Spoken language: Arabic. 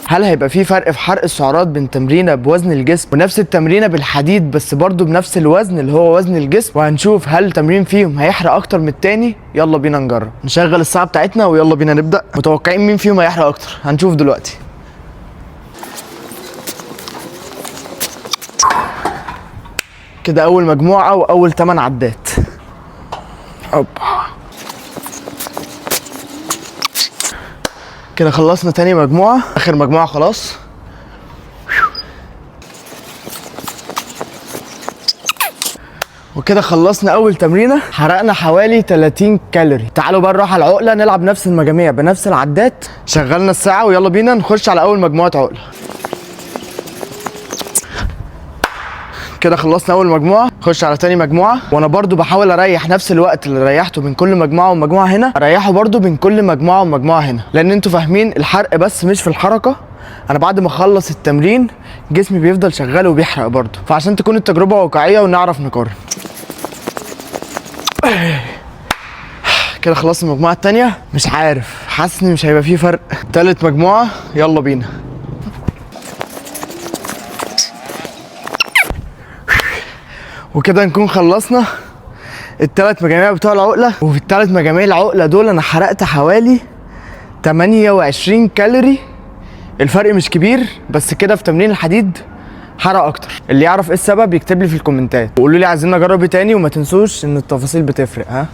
هل هيبقى في فرق في حرق السعرات بين تمرينه بوزن الجسم ونفس التمرينه بالحديد بس برضو بنفس الوزن اللي هو وزن الجسم، وهنشوف هل تمرين فيهم هيحرق اكتر من التاني. يلا بينا نجرب، نشغل الساعه بتاعتنا ويلا بينا نبدا. متوقعين مين فيهم هيحرق اكتر؟ هنشوف دلوقتي. كده اول مجموعه واول 8 عدات. اوبا، كده خلصنا تاني مجموعه، اخر مجموعه خلاص. وكده خلصنا اول تمرينه، حرقنا حوالي 30 كالوري. تعالوا بقى نروح على العقله نلعب نفس المجاميع بنفس العدات. شغلنا الساعه ويلا بينا نخش على اول مجموعه عقله. كده خلصنا اول مجموعه، نخش على تاني مجموعه. وانا برضو بحاول اريح نفس الوقت اللي ريحته بين كل مجموعه ومجموعه هنا، اريحه برضو بين كل مجموعه ومجموعه هنا، لان انتوا فاهمين الحرق بس مش في الحركه. انا بعد ما اخلص التمرين جسمي بيفضل شغال وبيحرق برضو، فعشان تكون التجربه واقعيه ونعرف نقارن. كده خلصنا المجموعه التانيه. مش عارف، حاسس ان مش هيبقى فيه فرق. تالت مجموعه، يلا بينا. وكده نكون خلصنا الثلاث مجاميع بتوع العقله. وفي الثلاث مجاميع العقله دول انا حرقت حوالي 28 كالوري. الفرق مش كبير، بس كده في تمرين الحديد حرق اكتر. اللي يعرف ايه السبب يكتب لي في الكومنتات وقولوا لي عايزين نجرب ايه تاني، وما تنسوش ان التفاصيل بتفرق. ها.